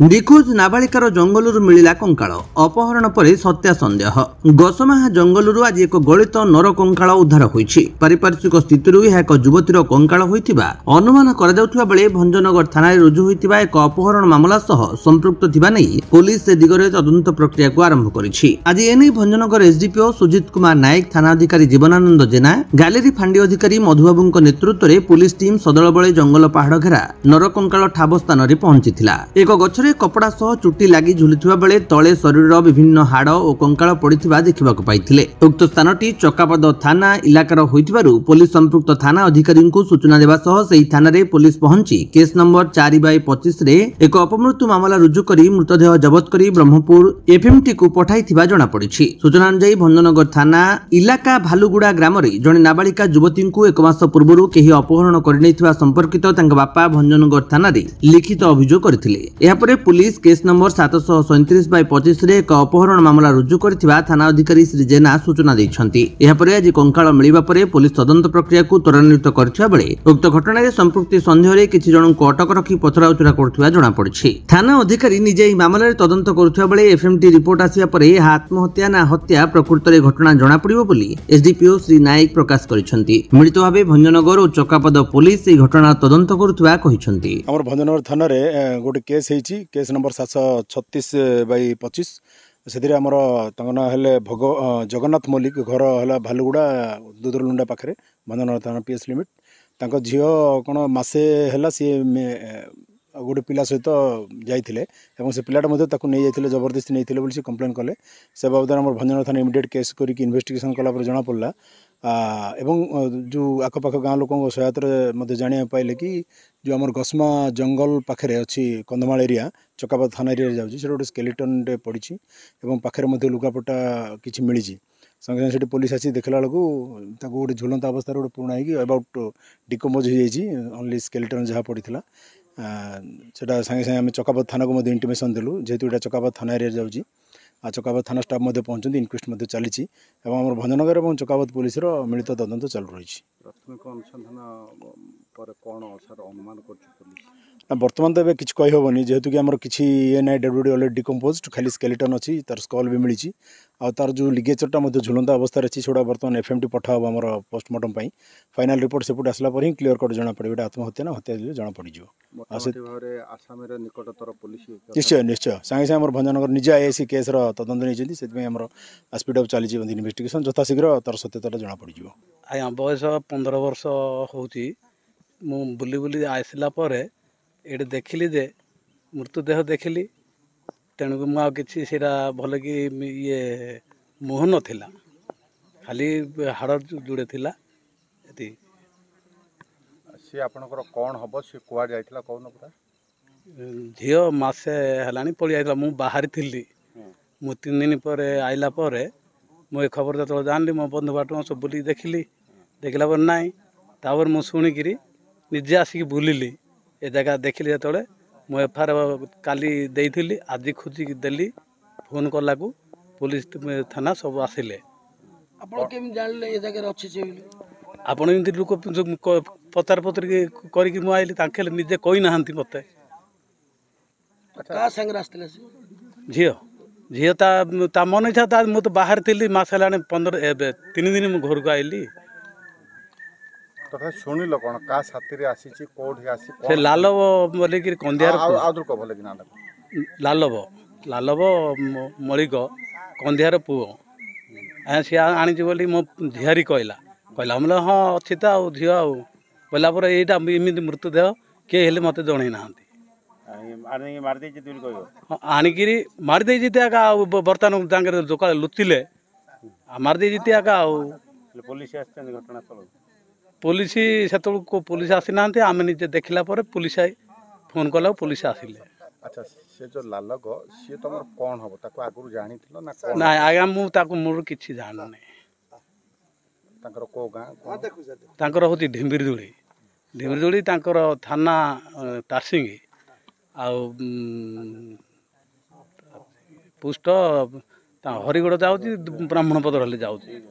निखोज नाबालिकार जंगलरू मिला कंकाल अपहरण पर हत्या सन्देह गसमाहा जंगलरू आज एक गलित नर कंकाल उद्धार होईछि। पारिपार्श्विक स्थिति यह एक युवतीर कंकाल होइतिबा अनुमान करा बेले भंजनगर थाना रुजु होइतिबा एक अपहरण मामला सह संपृक्त थिबा नै पुलिस से दिगरे तदंत प्रक्रिया को आरंभ करिछि। आज एने भंजनगर एसडीपीओ सुजित कुमार नायक, थाना अधिकारी जीवनानंद जेना, गैलेरी फांडी अधिकारी मधुबाबू नेतृत्व में पुलिस टीम सदल बळे जंगल पहाड़ घेरा नर कंकाल ठाब स्थान में पहुंचीथिला। एक गछरे कपड़ा सह चुटी लगी झुलुथिबा बेले तले शरीर विभिन्न हाड़ और कंकाल पड़िथिबा देखिबाकु पाइथिले। उक्त स्थानटी चकापद थाना इलाकार होइथिबारु पुलिस संपृक्त थाना अधिकारी को सूचना देबा सह सेही थाना रे पुलिस पहुंची केस नंबर 4/25 रे एक अपमृत्यु मामला रुजु करी मृतदेह जबत करी ब्रह्मपुर एफएमटी को पठाइथिबा जणा पड़िछि। सूचना अनुसार भंजनगर थाना इलाका भालुगुड़ा ग्राम रे जणे नाबालिका युवती को एक मास पूर्व केही अपहरण करनेथिबा संपर्कित तांका बापा भंजनगर थाना रे लिखित अभियोग करथिले। एहा परे पुलिस केस नंबर 737/25 रे एक अपहरण मामला रुजु करथिबा थाना अधिकारी श्री जेना सूचना दैछंती। एहा परे आज कंकाल मिलिबा परे पुलिस तदंत प्रक्रिया को त्वरान्वित करथिबा बेले उक्त घटना रे संपृक्ति संदेह रे किछि जणन को अटक रखी पचराउचरा करथिबा जणा पड़िछि। थाना अधिकारी निजे ई मामला रे तदंत करथिबा बेले एफएमटी रिपोर्ट आसिया परे आत्महत्या ना हत्या प्रकृत रे घटना जणा पड़िबो बोली एसडीपीओ श्री नायक प्रकाश करिसंती। मिलित भाबे भंजनगर और चकापद पुलिस ई घटना तदंत करथिबा कहिसंती। हमर भंजनगर थाना रे गोटे केस हेछि, केस नंबर 736/25 से आमर ना हेले जगन्नाथ मल्लिक घर है भालुगुड़ा दुदरलुंडा पाखे भंजनगर थाना पीएस लिमिट। तांको झियो कौन मसे है सी गोटे पिला सहित जाइए से पिलाटा नहीं जाइए जबरदस्ती नहीं बोली से कंप्लेन कले। से बाबद आम भंजनगर थाना इमिडिएट केस करके इन्वेस्टिगेशन कला जना पड़ा। एवं जो आखपाख गाँव लोकों सहायता जाना पाइले कि जो आम गसमा जंगल पाखे अच्छी कंधमाल एरिया चकापद थाना एरिया जाऊँगी गोटे स्केलेटन पड़ी पाखे लुगापटा किसी मिली संगे संगे पुलिस आसी देखला बेलू गोटे झुलंत अवस्था गोटे पुराणा होगी अबाउट डिकम्पोज हो जाइए ओनली स्केलेटन जहाँ पड़ी सेटा संगे संगे आम चकापद थाना को इंटिमेशन देलु जेहेतु यहाँ चकापद थाना एरिया जाऊँगी चकापद थाना स्टाफ पहुँचती इनक्वेस्ट चली आम भंजनगर और चकापद पुलिस मिलित तदंत चालू रही। बर्तमान तो किसी कहीहबनी जेहेतु कि आमर किसी ये ना डेड बॉडी ऑलरेडी डिकम्पोज खाली स्केलेटन अच्छी तार स्कल भी मिली तार जो लिगेचरटा झुलंता अवस्था अच्छी से बर्तमान एफएमटी पठाब आम पोस्टमार्टम फाइनाल रिपोर्ट सेपट आसला पर ही क्लीयर कट जना पड़े आत्महत्या ना हत्या जना पड़ निश्चय निश्चय सागे सागे भंजनगर निजे आईआईसी केस तदंत नहीं स्पीड अप चली इन्वेस्टिगेशन यथाशीघ्र तार सत्यता जना पड़। आज्ञा बयस 15 वर्ष हो बुली बुली आसला ये देखिली जे मृत्युदेह देखिली तेणुक मुझे भल कि ये मुह नाला खाली हाड़ जुड़े थिला। सी आपनकर कौन हम सी कुआ जाइथिला कौन पूरा झील मसे है पड़ी आइला मु बाहरी थी मु 3 दिन पर आइला पर मु खबर जो जानली मो बंधु बाटू सब बुल देखिली देखला पर नाई तापर मु शुणिकी निजे आसिक बुलिली ए जगह देखिली जो मु एफआईआर काली देइथिली आज खोजिकी देली फोन कला को पुलिस थाना सब आसिले। आपण एमती लोक पचार पचर करके मुझे निजे कही ना मत झी झी ता मन इच्छा मुझे बाहर थी मस है 3 दिन घर को आइली शुणिल कौन का साथी आसी से लालव बोलिक कंदियार लालव लालव मलिक कंदियार पुओ सी आनी बोली मो झीआरी कहला कहला बोले हाँ अच्छी तो झील आला पर यहाँ इमती मृत्युदेह किए हेले मत जन ना आणिकी मारिदे आका बर्तमान तांगे जो लुचिले मारिदे आका पुलिस से पुलिस आसी ना आम निजे देखला पुलिस फोन कला पुलिस आसिले। अच्छा से जो लालग सी तुम कौन हम आगु जानी ना आज्ञा मुझे किसी जानु ना को गाँ हूँ ढिम्बिरदुड़ी ढिम्बिरदुड़ी थाना तारसिंगी पुष्ट हरिगड़ जाऊँगी ब्राह्मणपदर हेल्ले जाऊँगी।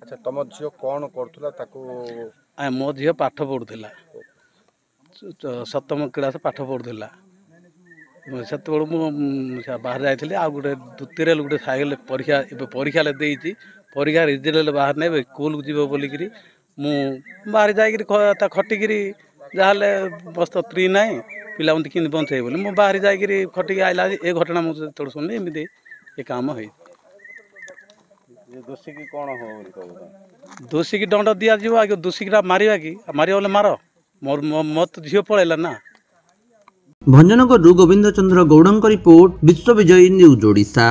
अच्छा तुम झील कौन कर मो झील पाठ पढ़ुला 7म क्लास पाठ पढ़ुला ସେତେବେଳେ ମୁଁ ବାହାରେ ଯାଇଥିଲି ଆଉ ଗୋଟେ ଦ୍ୱିତୀୟରେ ଗୋଟେ ସାଇକେଲ ପରୀକ୍ଷା ଏବେ ପରୀକ୍ଷା ଦେଇଛି ପରୀକ୍ଷା ରିଜଲ୍ଟ ବାହାର ନେବେ ସ୍କୁଲକୁ ଯିବ ବୋଲିକିରି ମୁଁ ବାହାରେ ଯାଇକିରି ତା ଖଟିକିରି ଯାହାହେଲେ ବସ୍ତ ସ୍ତ୍ରୀ ନାହିଁ ପିଲାମାନେ କେମିତି ବଞ୍ଚେଇବେ ବୋଲି ମୁଁ ବାହାରେ ଯାଇକିରି ଖଟିକି ଆଇଲା ଏ ଘଟଣା ମୁଁ ଯେତେବେଳେ ଶୁଣିଲି ଏମିତି ଏ କାମ ହେଇଛି। ଦୋଷୀକି କ'ଣ ହବ ବୋଲି କହିବ? ଦୋଷୀକି ଦଣ୍ଡ ଦିଆଯିବ ଆଗ ଦୋଷୀକିଟା ମାରିବା କି ମାରିବ ବୋଲେ ମାର ମୋର ତ ଝିଅ ପଳେଇଲା ନା। ଭଞ୍ଜନଗରରୁ ଗୋବିନ୍ଦ ଚନ୍ଦ୍ର ଗୌଡ଼ଙ୍କ ରିପୋର୍ଟ, ବିଶ୍ୱବିଜୟୀ ନ୍ୟୁଜ୍ ଓଡ଼ିଶା।